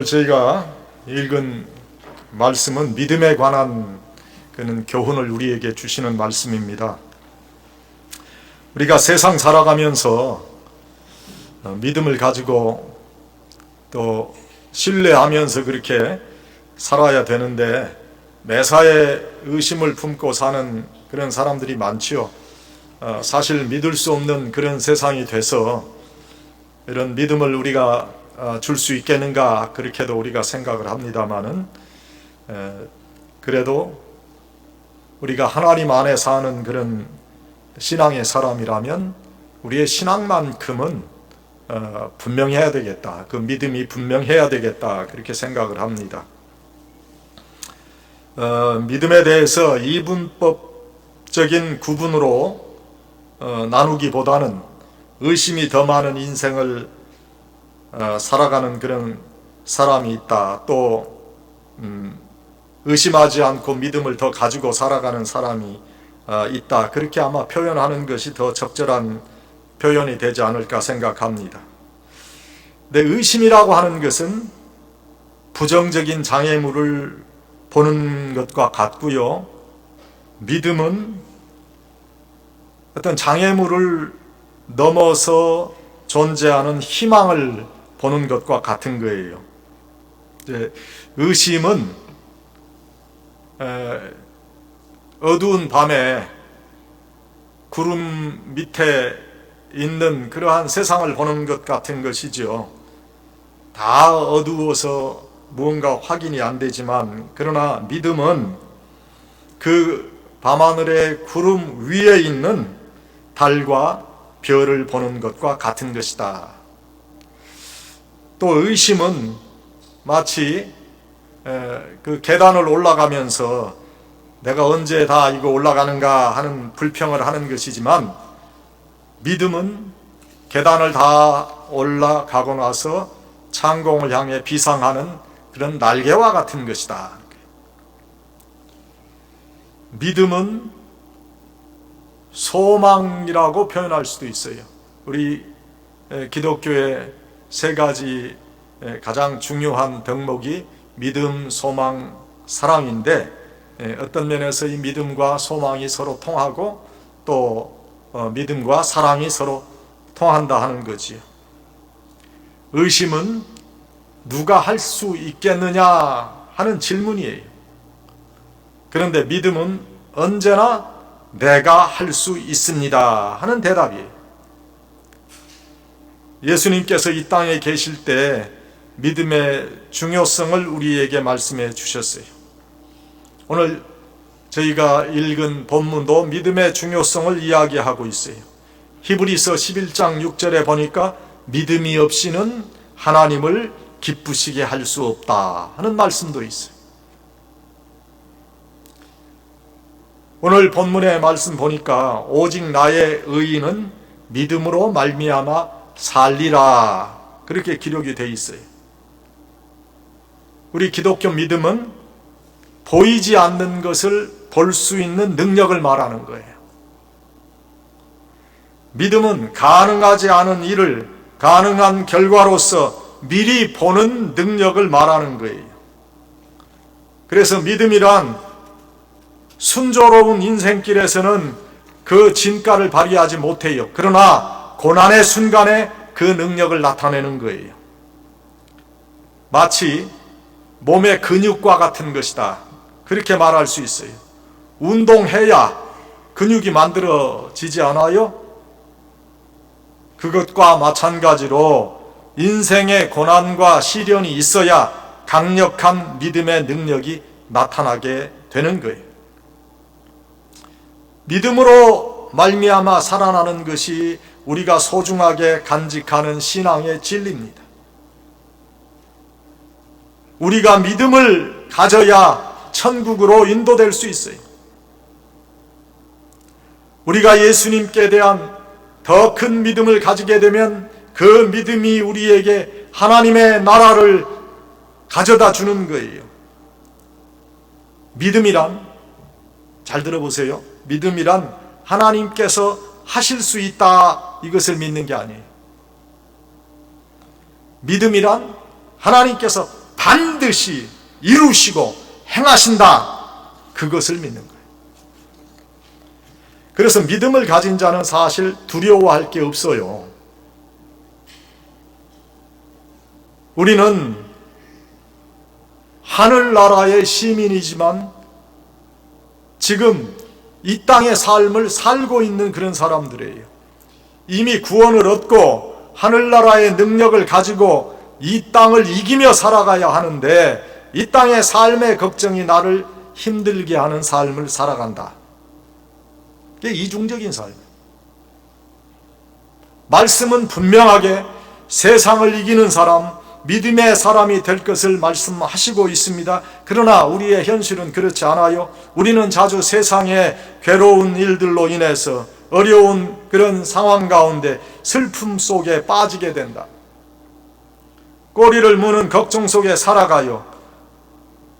저희가 읽은 말씀은 믿음에 관한 그런 교훈을 우리에게 주시는 말씀입니다. 우리가 세상 살아가면서 믿음을 가지고 또 신뢰하면서 그렇게 살아야 되는데 매사에 의심을 품고 사는 그런 사람들이 많지요. 사실 믿을 수 없는 그런 세상이 돼서 이런 믿음을 우리가 줄 수 있겠는가 그렇게도 우리가 생각을 합니다마는 그래도 우리가 하나님 안에 사는 그런 신앙의 사람이라면 우리의 신앙만큼은 분명해야 되겠다. 그 믿음이 분명해야 되겠다. 그렇게 생각을 합니다. 믿음에 대해서 이분법적인 구분으로 나누기보다는 의심이 더 많은 인생을 살아가는 그런 사람이 있다. 또 의심하지 않고 믿음을 더 가지고 살아가는 사람이 있다. 그렇게 아마 표현하는 것이 더 적절한 표현이 되지 않을까 생각합니다. 근데 의심이라고 하는 것은 부정적인 장애물을 보는 것과 같고요. 믿음은 어떤 장애물을 넘어서 존재하는 희망을 보는 것과 같은 거예요. 의심은 어두운 밤에 구름 밑에 있는 그러한 세상을 보는 것 같은 것이죠. 다 어두워서 무언가 확인이 안 되지만, 그러나 믿음은 그 밤하늘의 구름 위에 있는 달과 별을 보는 것과 같은 것이다. 또 의심은 마치 그 계단을 올라가면서 내가 언제 다 이거 올라가는가 하는 불평을 하는 것이지만, 믿음은 계단을 다 올라가고 나서 창공을 향해 비상하는 그런 날개와 같은 것이다. 믿음은 소망이라고 표현할 수도 있어요. 우리 기독교의 세 가지 가장 중요한 덕목이 믿음, 소망, 사랑인데, 어떤 면에서 이 믿음과 소망이 서로 통하고 또 믿음과 사랑이 서로 통한다 하는 거지요. 의심은 누가 할 수 있겠느냐 하는 질문이에요. 그런데 믿음은 언제나 내가 할 수 있습니다 하는 대답이에요. 예수님께서 이 땅에 계실 때 믿음의 중요성을 우리에게 말씀해 주셨어요. 오늘 저희가 읽은 본문도 믿음의 중요성을 이야기하고 있어요. 히브리서 11장 6절에 보니까 믿음이 없이는 하나님을 기쁘시게 할 수 없다 하는 말씀도 있어요. 오늘 본문의 말씀 보니까 오직 나의 의인은 믿음으로 말미암아 살리라 그렇게 기록이 되어 있어요. 우리 기독교 믿음은 보이지 않는 것을 볼 수 있는 능력을 말하는 거예요. 믿음은 가능하지 않은 일을 가능한 결과로서 미리 보는 능력을 말하는 거예요. 그래서 믿음이란 순조로운 인생길에서는 그 진가를 발휘하지 못해요. 그러나 고난의 순간에 그 능력을 나타내는 거예요. 마치 몸의 근육과 같은 것이다. 그렇게 말할 수 있어요. 운동해야 근육이 만들어지지 않아요? 그것과 마찬가지로 인생의 고난과 시련이 있어야 강력한 믿음의 능력이 나타나게 되는 거예요. 믿음으로 말미암아 살아나는 것이 우리가 소중하게 간직하는 신앙의 진리입니다. 우리가 믿음을 가져야 천국으로 인도될 수 있어요. 우리가 예수님께 대한 더 큰 믿음을 가지게 되면 그 믿음이 우리에게 하나님의 나라를 가져다 주는 거예요. 믿음이란, 잘 들어보세요. 믿음이란 하나님께서 하실 수 있다 이것을 믿는 게 아니에요. 믿음이란 하나님께서 반드시 이루시고 행하신다. 그것을 믿는 거예요. 그래서 믿음을 가진 자는 사실 두려워할 게 없어요. 우리는 하늘나라의 시민이지만 지금 이 땅의 삶을 살고 있는 그런 사람들이에요. 이미 구원을 얻고 하늘나라의 능력을 가지고 이 땅을 이기며 살아가야 하는데 이 땅의 삶의 걱정이 나를 힘들게 하는 삶을 살아간다. 이게 이중적인 삶이에요. 말씀은 분명하게 세상을 이기는 사람, 믿음의 사람이 될 것을 말씀하시고 있습니다. 그러나 우리의 현실은 그렇지 않아요. 우리는 자주 세상의 괴로운 일들로 인해서 어려운 그런 상황 가운데 슬픔 속에 빠지게 된다. 꼬리를 무는 걱정 속에 살아가요.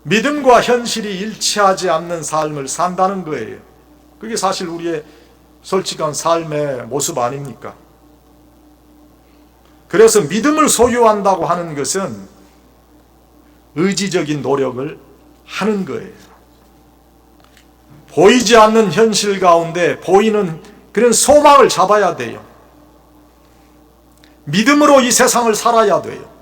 믿음과 현실이 일치하지 않는 삶을 산다는 거예요. 그게 사실 우리의 솔직한 삶의 모습 아닙니까? 그래서 믿음을 소유한다고 하는 것은 의지적인 노력을 하는 거예요. 보이지 않는 현실 가운데 보이는 그런 소망을 잡아야 돼요. 믿음으로 이 세상을 살아야 돼요.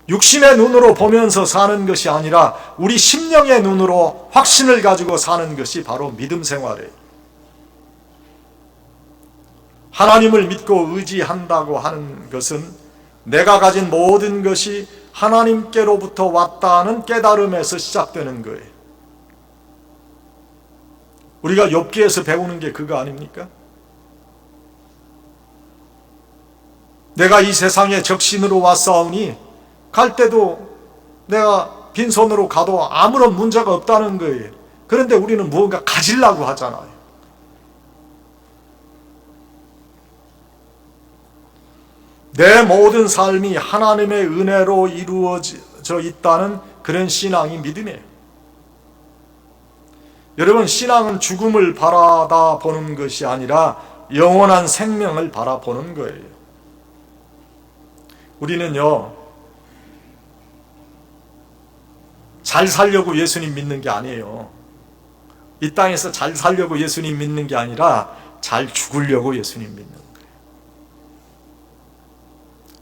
육신의 눈으로 보면서 사는 것이 아니라 우리 심령의 눈으로 확신을 가지고 사는 것이 바로 믿음 생활이에요. 하나님을 믿고 의지한다고 하는 것은 내가 가진 모든 것이 하나님께로부터 왔다는 깨달음에서 시작되는 거예요. 우리가 욥기에서 배우는 게 그거 아닙니까? 내가 이 세상에 적신으로 왔사오니 갈 때도 내가 빈손으로 가도 아무런 문제가 없다는 거예요. 그런데 우리는 무언가 가지려고 하잖아요. 내 모든 삶이 하나님의 은혜로 이루어져 있다는 그런 신앙이 믿음이에요. 여러분, 신앙은 죽음을 바라보는 것이 아니라 영원한 생명을 바라보는 거예요. 우리는요, 잘 살려고 예수님 믿는 게 아니에요. 이 땅에서 잘 살려고 예수님 믿는 게 아니라 잘 죽으려고 예수님 믿는 거예요.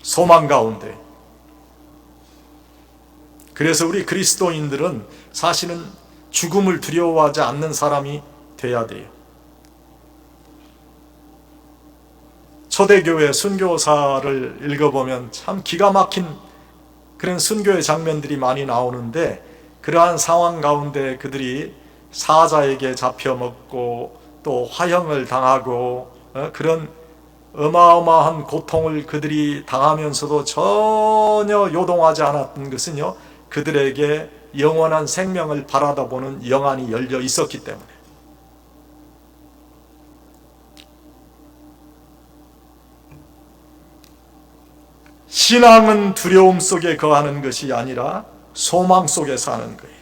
소망 가운데. 그래서 우리 그리스도인들은 사실은 죽음을 두려워하지 않는 사람이 돼야 돼요. 초대교회 순교사를 읽어보면 참 기가 막힌 그런 순교의 장면들이 많이 나오는데, 그러한 상황 가운데 그들이 사자에게 잡혀먹고 또 화형을 당하고 그런 어마어마한 고통을 그들이 당하면서도 전혀 요동하지 않았던 것은요, 그들에게 영원한 생명을 바라다보는 영안이 열려 있었기 때문에. 신앙은 두려움 속에 거하는 것이 아니라 소망 속에 사는 거예요.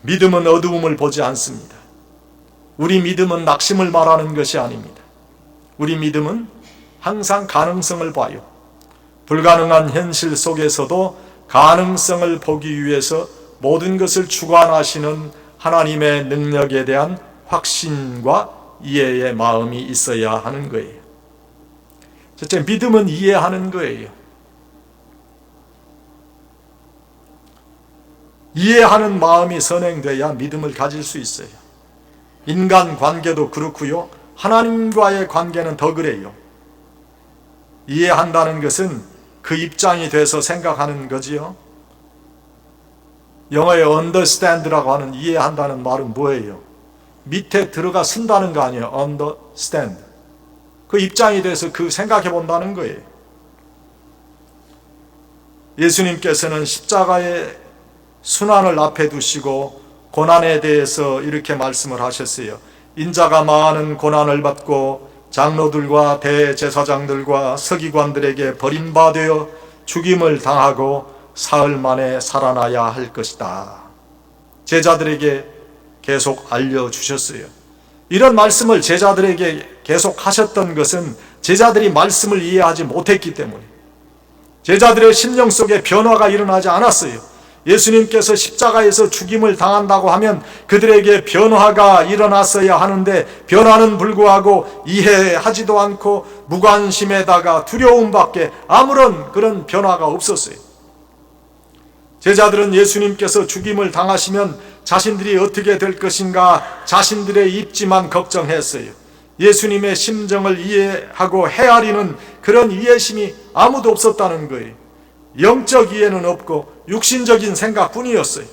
믿음은 어두움을 보지 않습니다. 우리 믿음은 낙심을 말하는 것이 아닙니다. 우리 믿음은 항상 가능성을 봐요. 불가능한 현실 속에서도 가능성을 보기 위해서 모든 것을 주관하시는 하나님의 능력에 대한 확신과 이해의 마음이 있어야 하는 거예요. 첫째, 믿음은 이해하는 거예요. 이해하는 마음이 선행돼야 믿음을 가질 수 있어요. 인간 관계도 그렇고요, 하나님과의 관계는 더 그래요. 이해한다는 것은 그 입장이 돼서 생각하는 거지요. 영어의 understand라고 하는 이해한다는 말은 뭐예요? 밑에 들어가 쓴다는 거 아니에요. understand. 그 입장이 돼서 그 생각해 본다는 거예요. 예수님께서는 십자가의 순환을 앞에 두시고 고난에 대해서 이렇게 말씀을 하셨어요. 인자가 많은 고난을 받고 장로들과 대제사장들과 서기관들에게 버림받아 죽임을 당하고 사흘 만에 살아나야 할 것이다. 제자들에게 계속 알려주셨어요. 이런 말씀을 제자들에게 계속 하셨던 것은 제자들이 말씀을 이해하지 못했기 때문에, 제자들의 심령 속에 변화가 일어나지 않았어요. 예수님께서 십자가에서 죽임을 당한다고 하면 그들에게 변화가 일어났어야 하는데 변화는 불구하고 이해하지도 않고 무관심에다가 두려움밖에 아무런 그런 변화가 없었어요. 제자들은 예수님께서 죽임을 당하시면 자신들이 어떻게 될 것인가 자신들의 입지만 걱정했어요. 예수님의 심정을 이해하고 헤아리는 그런 이해심이 아무도 없었다는 거예요. 영적 이해는 없고 육신적인 생각뿐이었어요.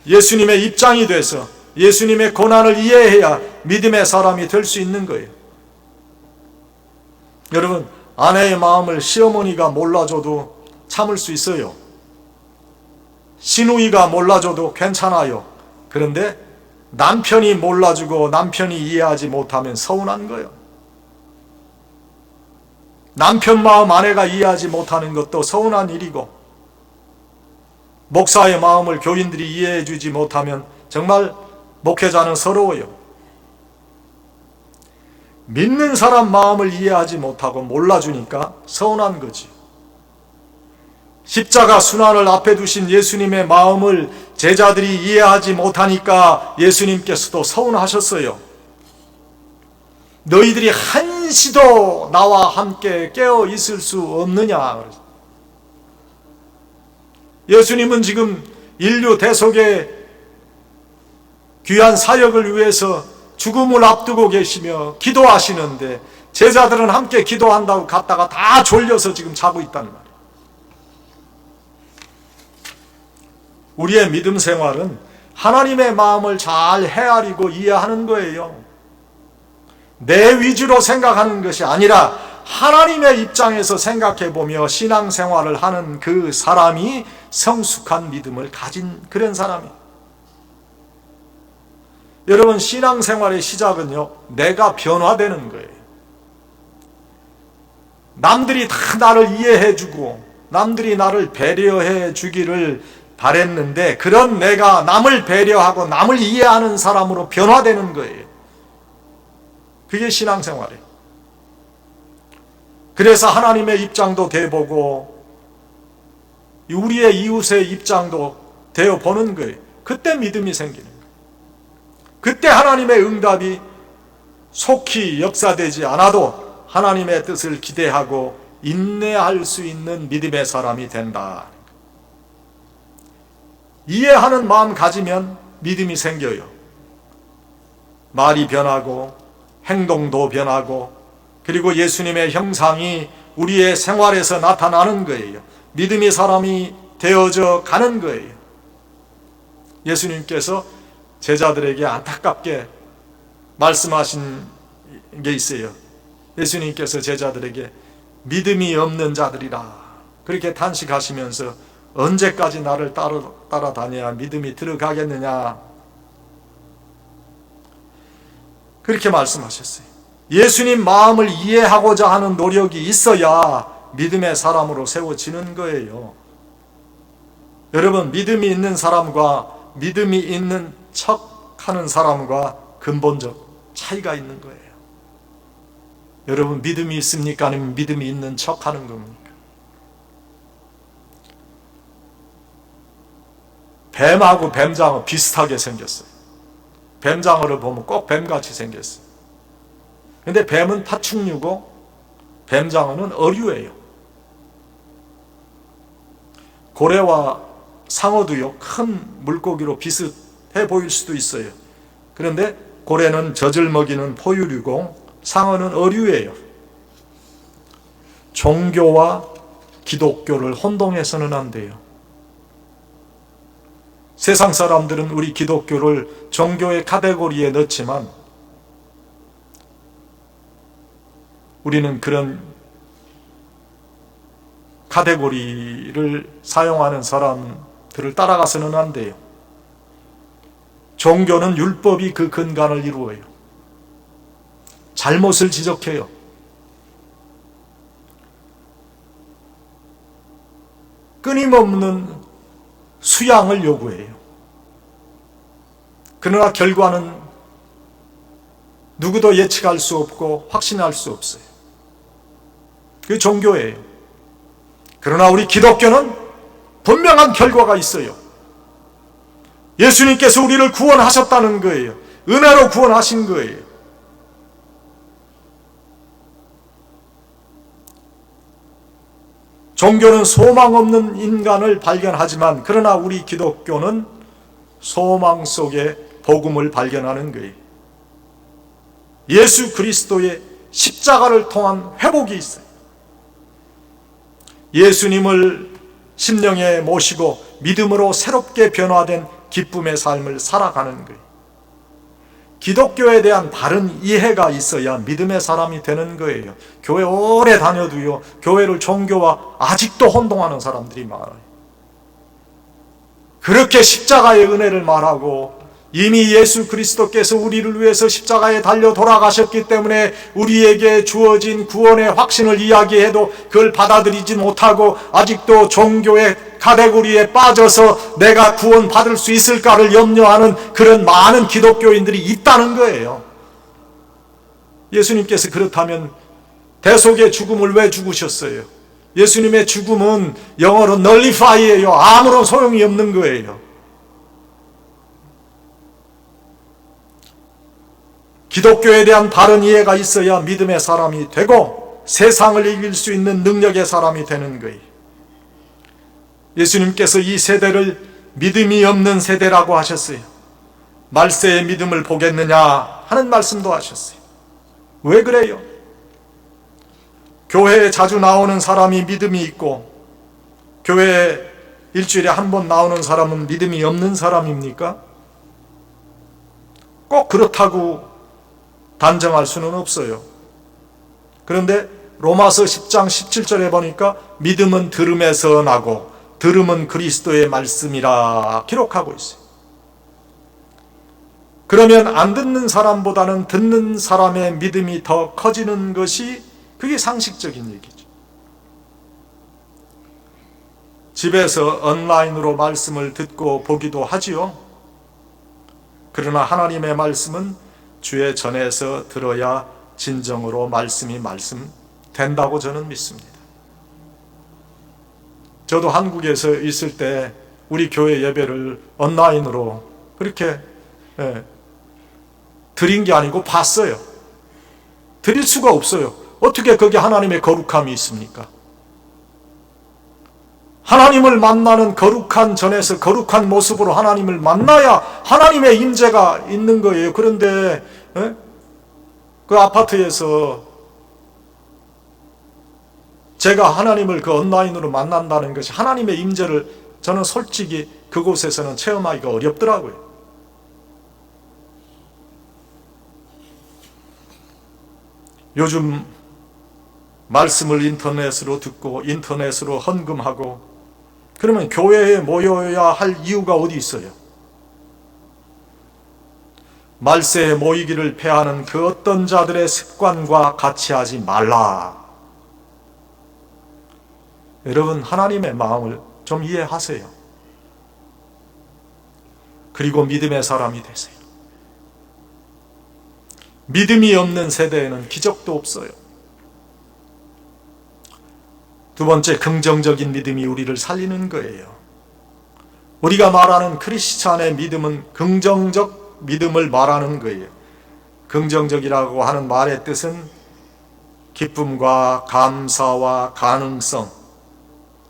예수님의 입장이 돼서 예수님의 고난을 이해해야 믿음의 사람이 될 수 있는 거예요. 여러분, 아내의 마음을 시어머니가 몰라줘도 참을 수 있어요. 시누이가 몰라줘도 괜찮아요. 그런데 남편이 몰라주고 남편이 이해하지 못하면 서운한 거예요. 남편 마음 아내가 이해하지 못하는 것도 서운한 일이고, 목사의 마음을 교인들이 이해해 주지 못하면 정말 목회자는 서러워요. 믿는 사람 마음을 이해하지 못하고 몰라주니까 서운한 거지. 십자가 순환을 앞에 두신 예수님의 마음을 제자들이 이해하지 못하니까 예수님께서도 서운하셨어요. 너희들이 한시도 나와 함께 깨어 있을 수 없느냐. 예수님은 지금 인류 대속의 귀한 사역을 위해서 죽음을 앞두고 계시며 기도하시는데 제자들은 함께 기도한다고 갔다가 다 졸려서 지금 자고 있단 말이에요. 우리의 믿음 생활은 하나님의 마음을 잘 헤아리고 이해하는 거예요. 내 위주로 생각하는 것이 아니라 하나님의 입장에서 생각해보며 신앙생활을 하는 그 사람이 성숙한 믿음을 가진 그런 사람이에요. 여러분, 신앙생활의 시작은요, 내가 변화되는 거예요. 남들이 다 나를 이해해주고 남들이 나를 배려해 주기를 바랬는데 그런 내가 남을 배려하고 남을 이해하는 사람으로 변화되는 거예요. 그게 신앙생활이에요. 그래서 하나님의 입장도 돼보고 우리의 이웃의 입장도 되어보는 거예요. 그때 믿음이 생기는 거예요. 그때 하나님의 응답이 속히 역사되지 않아도 하나님의 뜻을 기대하고 인내할 수 있는 믿음의 사람이 된다. 이해하는 마음 가지면 믿음이 생겨요. 말이 변하고 행동도 변하고 그리고 예수님의 형상이 우리의 생활에서 나타나는 거예요. 믿음의 사람이 되어져 가는 거예요. 예수님께서 제자들에게 안타깝게 말씀하신 게 있어요. 예수님께서 제자들에게 믿음이 없는 자들이라 그렇게 탄식하시면서 언제까지 나를 따라다녀야 믿음이 들어가겠느냐 그렇게 말씀하셨어요. 예수님 마음을 이해하고자 하는 노력이 있어야 믿음의 사람으로 세워지는 거예요. 여러분, 믿음이 있는 사람과 믿음이 있는 척하는 사람과 근본적 차이가 있는 거예요. 여러분, 믿음이 있습니까? 아니면 믿음이 있는 척하는 겁니까? 뱀하고 뱀장어 비슷하게 생겼어요. 뱀장어를 보면 꼭 뱀같이 생겼어요. 근데 뱀은 파충류고 뱀장어는 어류예요. 고래와 상어도요, 큰 물고기로 비슷해 보일 수도 있어요. 그런데 고래는 젖을 먹이는 포유류고 상어는 어류예요. 종교와 기독교를 혼동해서는 안 돼요. 세상 사람들은 우리 기독교를 종교의 카테고리에 넣지만 우리는 그런 카테고리를 사용하는 사람들을 따라가서는 안 돼요. 종교는 율법이 그 근간을 이루어요. 잘못을 지적해요. 끊임없는 수양을 요구해요. 그러나 결과는 누구도 예측할 수 없고 확신할 수 없어요. 그게 종교예요. 그러나 우리 기독교는 분명한 결과가 있어요. 예수님께서 우리를 구원하셨다는 거예요. 은혜로 구원하신 거예요. 종교는 소망 없는 인간을 발견하지만 그러나 우리 기독교는 소망 속에 복음을 발견하는 거예요. 예수 그리스도의 십자가를 통한 회복이 있어요. 예수님을 심령에 모시고 믿음으로 새롭게 변화된 기쁨의 삶을 살아가는 거예요. 기독교에 대한 바른 이해가 있어야 믿음의 사람이 되는 거예요. 교회 오래 다녀도요, 교회를 종교와 아직도 혼동하는 사람들이 많아요. 그렇게 십자가의 은혜를 말하고 이미 예수 그리스도께서 우리를 위해서 십자가에 달려 돌아가셨기 때문에 우리에게 주어진 구원의 확신을 이야기해도 그걸 받아들이지 못하고 아직도 종교의 카테고리에 빠져서 내가 구원받을 수 있을까를 염려하는 그런 많은 기독교인들이 있다는 거예요. 예수님께서 그렇다면 대속의 죽음을 왜 죽으셨어요? 예수님의 죽음은 영어로 nullify예요. 아무런 소용이 없는 거예요. 기독교에 대한 바른 이해가 있어야 믿음의 사람이 되고 세상을 이길 수 있는 능력의 사람이 되는 거예요. 예수님께서 이 세대를 믿음이 없는 세대라고 하셨어요. 말세의 믿음을 보겠느냐 하는 말씀도 하셨어요. 왜 그래요? 교회에 자주 나오는 사람이 믿음이 있고 교회에 일주일에 한 번 나오는 사람은 믿음이 없는 사람입니까? 꼭 그렇다고 단정할 수는 없어요. 그런데 로마서 10장 17절에 보니까 믿음은 들음에서 나고 들음은 그리스도의 말씀이라 기록하고 있어요. 그러면 안 듣는 사람보다는 듣는 사람의 믿음이 더 커지는 것이 그게 상식적인 얘기죠. 집에서 온라인으로 말씀을 듣고 보기도 하지요. 그러나 하나님의 말씀은 주의 전에서 들어야 진정으로 말씀이 말씀된다고 저는 믿습니다. 저도 한국에서 있을 때 우리 교회 예배를 온라인으로 그렇게 드린 게 아니고 봤어요. 드릴 수가 없어요. 어떻게 거기에 하나님의 거룩함이 있습니까? 하나님을 만나는 거룩한 전에서 거룩한 모습으로 하나님을 만나야 하나님의 임재가 있는 거예요. 그런데 그 아파트에서 제가 하나님을 그 온라인으로 만난다는 것이 하나님의 임재를 저는 솔직히 그곳에서는 체험하기가 어렵더라고요. 요즘 말씀을 인터넷으로 듣고 인터넷으로 헌금하고 그러면 교회에 모여야 할 이유가 어디 있어요? 말세에 모이기를 패하는 그 어떤 자들의 습관과 같이 하지 말라. 여러분, 하나님의 마음을 좀 이해하세요. 그리고 믿음의 사람이 되세요. 믿음이 없는 세대에는 기적도 없어요. 두 번째, 긍정적인 믿음이 우리를 살리는 거예요. 우리가 말하는 크리스찬의 믿음은 긍정적 믿음을 말하는 거예요. 긍정적이라고 하는 말의 뜻은 기쁨과 감사와 가능성,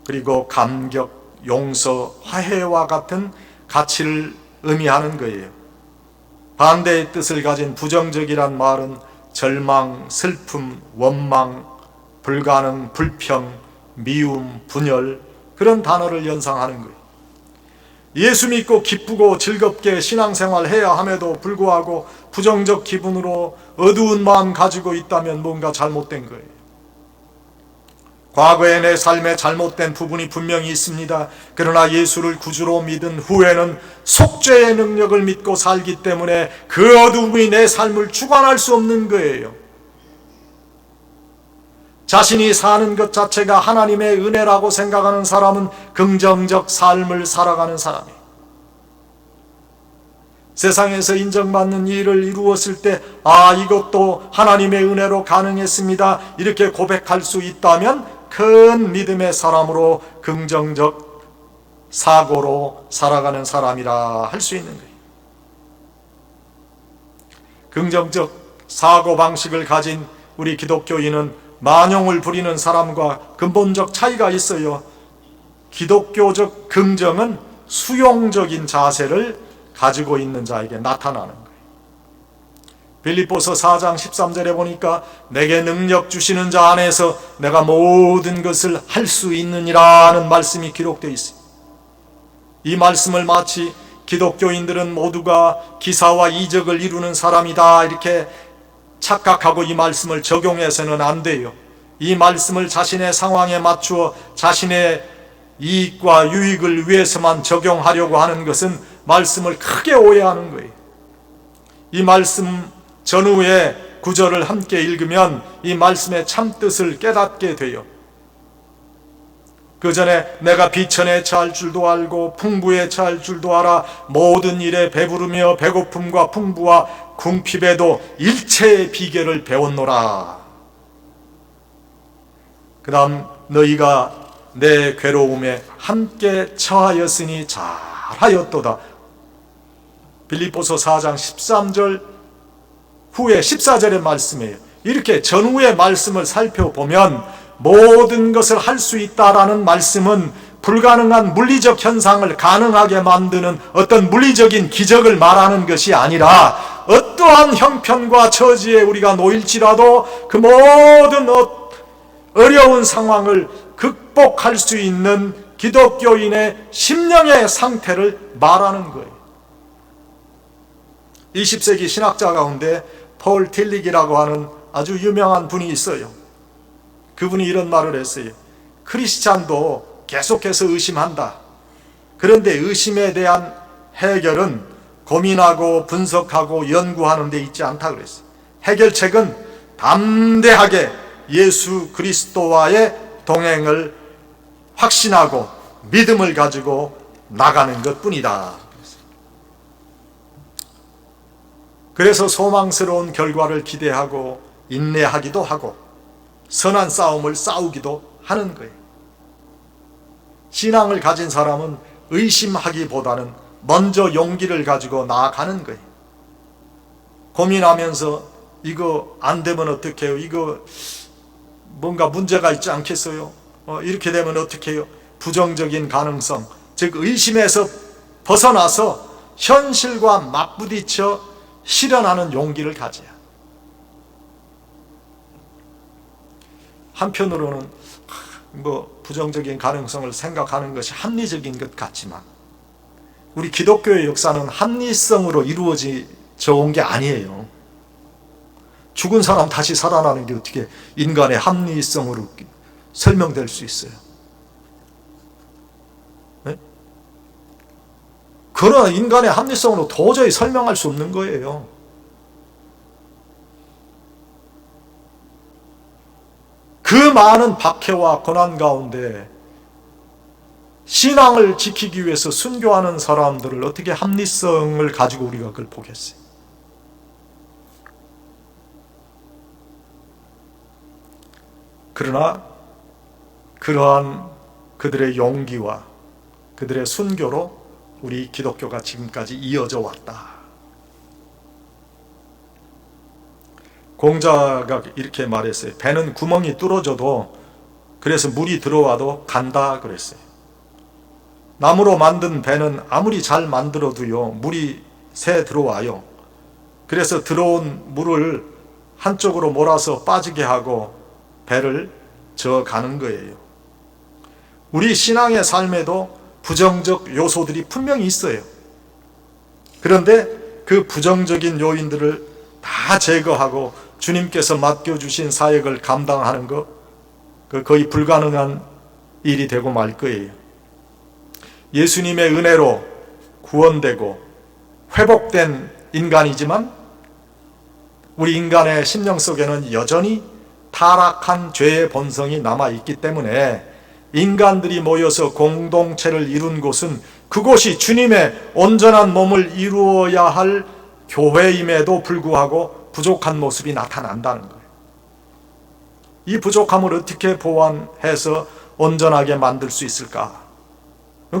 그리고 감격, 용서, 화해와 같은 가치를 의미하는 거예요. 반대의 뜻을 가진 부정적이란 말은 절망, 슬픔, 원망, 불가능, 불평, 미움, 분열, 그런 단어를 연상하는 거예요. 예수 믿고 기쁘고 즐겁게 신앙생활 해야 함에도 불구하고 부정적 기분으로 어두운 마음 가지고 있다면 뭔가 잘못된 거예요. 과거에 내 삶에 잘못된 부분이 분명히 있습니다. 그러나 예수를 구주로 믿은 후에는 속죄의 능력을 믿고 살기 때문에 그 어두움이 내 삶을 주관할 수 없는 거예요. 자신이 사는 것 자체가 하나님의 은혜라고 생각하는 사람은 긍정적 삶을 살아가는 사람이에요. 세상에서 인정받는 일을 이루었을 때 이것도 하나님의 은혜로 가능했습니다, 이렇게 고백할 수 있다면 큰 믿음의 사람으로 긍정적 사고로 살아가는 사람이라 할 수 있는 거예요. 긍정적 사고방식을 가진 우리 기독교인은 만용을 부리는 사람과 근본적 차이가 있어요. 기독교적 긍정은 수용적인 자세를 가지고 있는 자에게 나타나는 거예요. 빌립보서 4장 13절에 보니까 내게 능력 주시는 자 안에서 내가 모든 것을 할 수 있느니라는 말씀이 기록되어 있습니다. 이 말씀을 마치 기독교인들은 모두가 기사와 이적을 이루는 사람이다 이렇게 착각하고 이 말씀을 적용해서는 안 돼요. 이 말씀을 자신의 상황에 맞추어 자신의 이익과 유익을 위해서만 적용하려고 하는 것은 말씀을 크게 오해하는 거예요. 이 말씀 전후의 구절을 함께 읽으면 이 말씀의 참뜻을 깨닫게 돼요. 그 전에 내가 비천에 처할 줄도 알고 풍부에 처할 줄도 알아 모든 일에 배부르며 배고픔과 풍부와 궁핍에도 일체의 비결을 배웠노라. 그 다음 너희가 내 괴로움에 함께 처하였으니 잘하였도다. 빌립보서 4장 13절 후에 14절의 말씀이에요. 이렇게 전후의 말씀을 살펴보면 모든 것을 할 수 있다라는 말씀은 불가능한 물리적 현상을 가능하게 만드는 어떤 물리적인 기적을 말하는 것이 아니라 어떠한 형편과 처지에 우리가 놓일지라도 그 모든 어려운 상황을 극복할 수 있는 기독교인의 심령의 상태를 말하는 거예요. 20세기 신학자 가운데 폴 틸릭이라고 하는 아주 유명한 분이 있어요. 그분이 이런 말을 했어요. 크리스찬도 계속해서 의심한다. 그런데 의심에 대한 해결은 고민하고 분석하고 연구하는 데 있지 않다 그랬어요. 해결책은 담대하게 예수 그리스도와의 동행을 확신하고 믿음을 가지고 나가는 것뿐이다. 그래서 소망스러운 결과를 기대하고 인내하기도 하고 선한 싸움을 싸우기도 하는 거예요. 신앙을 가진 사람은 의심하기보다는 먼저 용기를 가지고 나아가는 거예요. 고민하면서 이거 안 되면 어떻게 해요? 이거 뭔가 문제가 있지 않겠어요? 이렇게 되면 어떻게 해요? 부정적인 가능성, 즉 의심에서 벗어나서 현실과 맞부딪혀 실현하는 용기를 가져야. 한편으로는 부정적인 가능성을 생각하는 것이 합리적인 것 같지만 우리 기독교의 역사는 합리성으로 이루어져 온 게 아니에요. 죽은 사람 다시 살아나는 게 어떻게 인간의 합리성으로 설명될 수 있어요? 네? 그러나 인간의 합리성으로 도저히 설명할 수 없는 거예요. 그 많은 박해와 고난 가운데 신앙을 지키기 위해서 순교하는 사람들을 어떻게 합리성을 가지고 우리가 그걸 보겠어요? 그러나 그러한 그들의 용기와 그들의 순교로 우리 기독교가 지금까지 이어져 왔다. 공자가 이렇게 말했어요. 배는 구멍이 뚫어져도 그래서 물이 들어와도 간다 그랬어요. 나무로 만든 배는 아무리 잘 만들어도요 물이 새 들어와요. 그래서 들어온 물을 한쪽으로 몰아서 빠지게 하고 배를 저어가는 거예요. 우리 신앙의 삶에도 부정적 요소들이 분명히 있어요. 그런데 그 부정적인 요인들을 다 제거하고 주님께서 맡겨주신 사역을 감당하는 것, 거의 불가능한 일이 되고 말 거예요. 예수님의 은혜로 구원되고 회복된 인간이지만 우리 인간의 심령 속에는 여전히 타락한 죄의 본성이 남아있기 때문에 인간들이 모여서 공동체를 이룬 곳은 그곳이 주님의 온전한 몸을 이루어야 할 교회임에도 불구하고 부족한 모습이 나타난다는 거예요. 이 부족함을 어떻게 보완해서 온전하게 만들 수 있을까?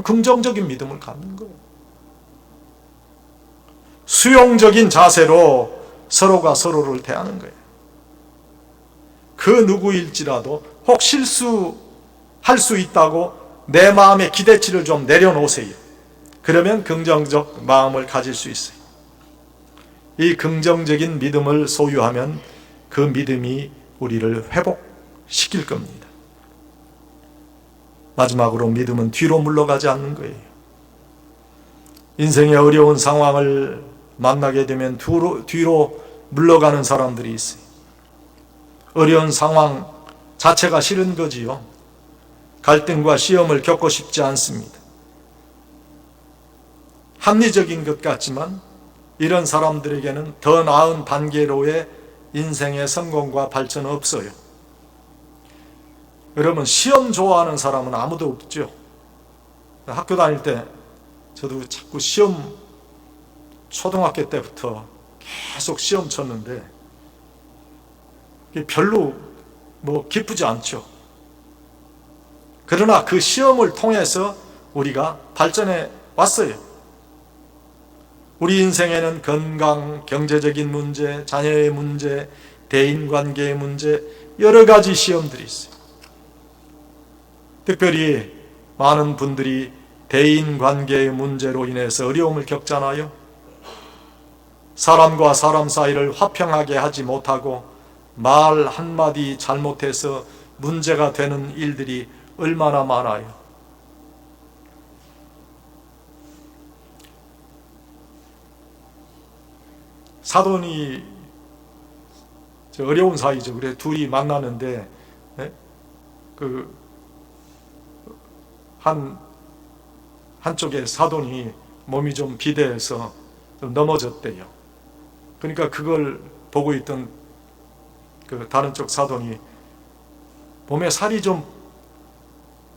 긍정적인 믿음을 갖는 거예요. 수용적인 자세로 서로가 서로를 대하는 거예요. 그 누구일지라도 혹 실수할 수 있다고 내 마음의 기대치를 좀 내려놓으세요. 그러면 긍정적 마음을 가질 수 있어요. 이 긍정적인 믿음을 소유하면 그 믿음이 우리를 회복시킬 겁니다. 마지막으로 믿음은 뒤로 물러가지 않는 거예요. 인생의 어려운 상황을 만나게 되면 뒤로 물러가는 사람들이 있어요. 어려운 상황 자체가 싫은 거지요. 갈등과 시험을 겪고 싶지 않습니다. 합리적인 것 같지만 이런 사람들에게는 더 나은 단계로의 인생의 성공과 발전은 없어요. 여러분, 시험 좋아하는 사람은 아무도 없죠. 학교 다닐 때 저도 자꾸 시험, 초등학교 때부터 계속 시험 쳤는데 별로 기쁘지 않죠. 그러나 그 시험을 통해서 우리가 발전해 왔어요. 우리 인생에는 건강, 경제적인 문제, 자녀의 문제, 대인관계의 문제, 여러 가지 시험들이 있어요. 특별히 많은 분들이 대인관계의 문제로 인해서 어려움을 겪잖아요. 사람과 사람 사이를 화평하게 하지 못하고 말 한마디 잘못해서 문제가 되는 일들이 얼마나 많아요. 사돈이 어려운 사이죠. 그래 둘이 만나는데 한쪽에 사돈이 몸이 좀 비대해서 좀 넘어졌대요. 그러니까 그걸 보고 있던 그 다른 쪽 사돈이 몸에 살이 좀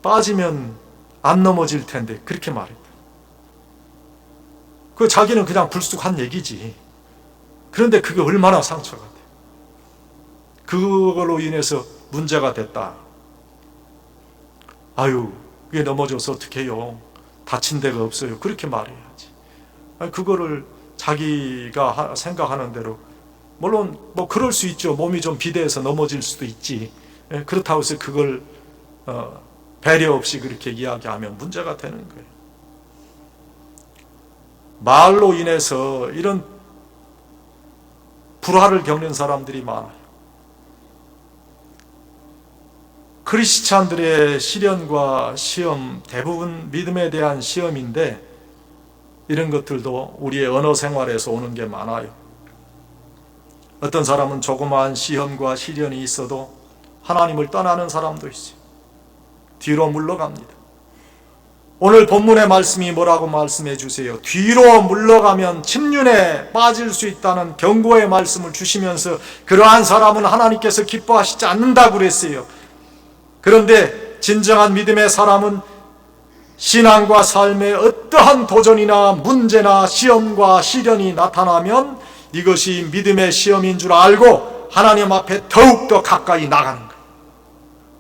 빠지면 안 넘어질 텐데 그렇게 말했다. 그 자기는 그냥 불쑥한 얘기지. 그런데 그게 얼마나 상처가 돼. 그걸로 인해서 문제가 됐다. 아유, 그게 넘어져서 어떡해요. 다친 데가 없어요. 그렇게 말해야지. 그거를 자기가 생각하는 대로, 물론 그럴 수 있죠. 몸이 좀 비대해서 넘어질 수도 있지. 그렇다고 해서 그걸 배려 없이 그렇게 이야기하면 문제가 되는 거예요. 말로 인해서 이런 불화를 겪는 사람들이 많아요. 크리스찬들의 시련과 시험, 대부분 믿음에 대한 시험인데 이런 것들도 우리의 언어 생활에서 오는 게 많아요. 어떤 사람은 조그마한 시험과 시련이 있어도 하나님을 떠나는 사람도 있어요. 뒤로 물러갑니다. 오늘 본문의 말씀이 뭐라고 말씀해 주세요? 뒤로 물러가면 침륜에 빠질 수 있다는 경고의 말씀을 주시면서 그러한 사람은 하나님께서 기뻐하시지 않는다고 그랬어요. 그런데 진정한 믿음의 사람은 신앙과 삶에 어떠한 도전이나 문제나 시험과 시련이 나타나면 이것이 믿음의 시험인 줄 알고 하나님 앞에 더욱더 가까이 나가는 거예요.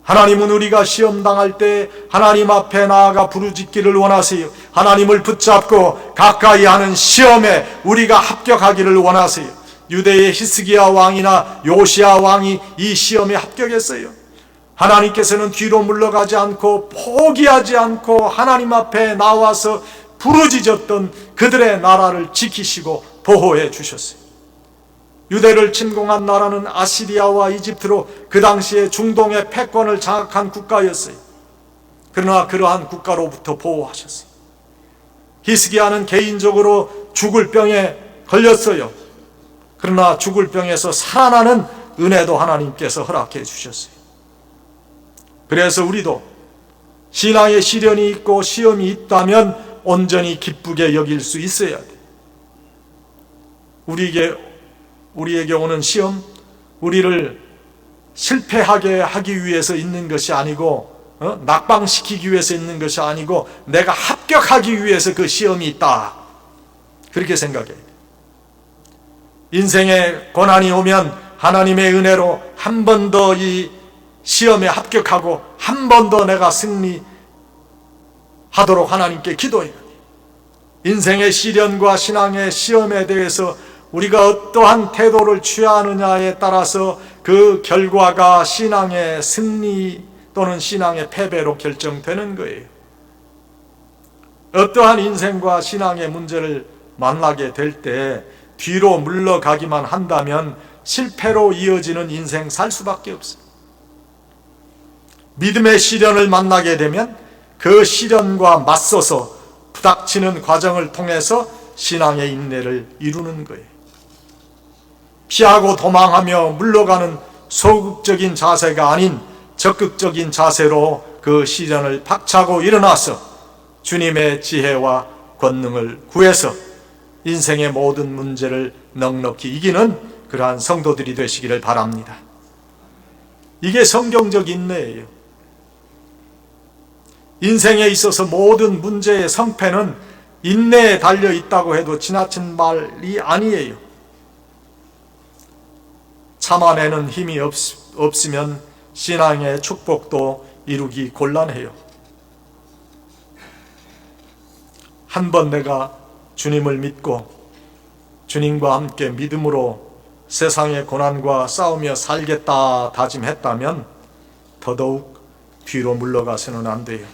하나님은 우리가 시험당할 때 하나님 앞에 나아가 부르짖기를 원하세요. 하나님을 붙잡고 가까이 하는 시험에 우리가 합격하기를 원하세요. 유대의 히스기야 왕이나 요시야 왕이 이 시험에 합격했어요. 하나님께서는 뒤로 물러가지 않고 포기하지 않고 하나님 앞에 나와서 부르짖었던 그들의 나라를 지키시고 보호해 주셨어요. 유대를 침공한 나라는 아시리아와 이집트로 그 당시에 중동의 패권을 장악한 국가였어요. 그러나 그러한 국가로부터 보호하셨어요. 히스기야는 개인적으로 죽을 병에 걸렸어요. 그러나 죽을 병에서 살아나는 은혜도 하나님께서 허락해 주셨어요. 그래서 우리도 신앙의 시련이 있고 시험이 있다면 온전히 기쁘게 여길 수 있어야 돼. 우리에게 오는 시험, 우리를 실패하게 하기 위해서 있는 것이 아니고 낙방시키기 위해서 있는 것이 아니고 내가 합격하기 위해서 그 시험이 있다. 그렇게 생각해야 돼. 인생에 고난이 오면 하나님의 은혜로 한 번 더 이 시험에 합격하고 한 번 더 내가 승리하도록 하나님께 기도해요. 인생의 시련과 신앙의 시험에 대해서 우리가 어떠한 태도를 취하느냐에 따라서 그 결과가 신앙의 승리 또는 신앙의 패배로 결정되는 거예요. 어떠한 인생과 신앙의 문제를 만나게 될 때 뒤로 물러가기만 한다면 실패로 이어지는 인생 살 수밖에 없어요. 믿음의 시련을 만나게 되면 그 시련과 맞서서 부닥치는 과정을 통해서 신앙의 인내를 이루는 거예요. 피하고 도망하며 물러가는 소극적인 자세가 아닌 적극적인 자세로 그 시련을 박차고 일어나서 주님의 지혜와 권능을 구해서 인생의 모든 문제를 넉넉히 이기는 그러한 성도들이 되시기를 바랍니다. 이게 성경적 인내예요. 인생에 있어서 모든 문제의 성패는 인내에 달려 있다고 해도 지나친 말이 아니에요. 참아내는 힘이 없으면 신앙의 축복도 이루기 곤란해요. 한번 내가 주님을 믿고 주님과 함께 믿음으로 세상의 고난과 싸우며 살겠다 다짐했다면 더더욱 뒤로 물러가서는 안 돼요.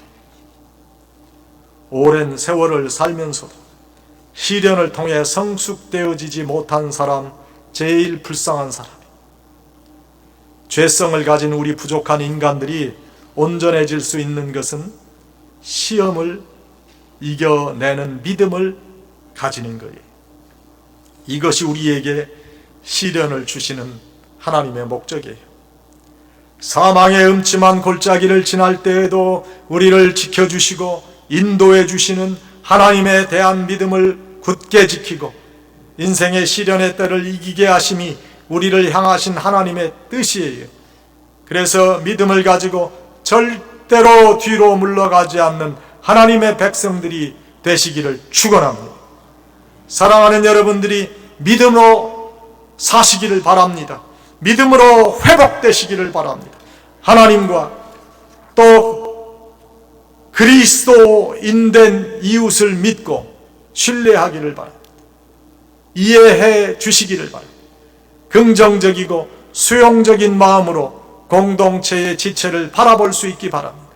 오랜 세월을 살면서도 시련을 통해 성숙되어지지 못한 사람, 제일 불쌍한 사람. 죄성을 가진 우리 부족한 인간들이 온전해질 수 있는 것은 시험을 이겨내는 믿음을 가지는 거예요. 이것이 우리에게 시련을 주시는 하나님의 목적이에요. 사망의 음침한 골짜기를 지날 때에도 우리를 지켜주시고 인도해 주시는 하나님에 대한 믿음을 굳게 지키고 인생의 시련의 때를 이기게 하심이 우리를 향하신 하나님의 뜻이에요. 그래서 믿음을 가지고 절대로 뒤로 물러가지 않는 하나님의 백성들이 되시기를 축원합니다. 사랑하는 여러분들이 믿음으로 사시기를 바랍니다. 믿음으로 회복되시기를 바랍니다. 하나님과 또 그리스도인된 이웃을 믿고 신뢰하기를 바랍니다. 이해해 주시기를 바랍니다. 긍정적이고 수용적인 마음으로 공동체의 지체를 바라볼 수 있기 바랍니다.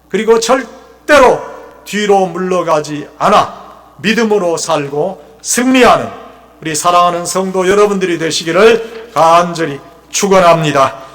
그리고 절대로 뒤로 물러가지 않아 믿음으로 살고 승리하는 우리 사랑하는 성도 여러분들이 되시기를 간절히 축원합니다.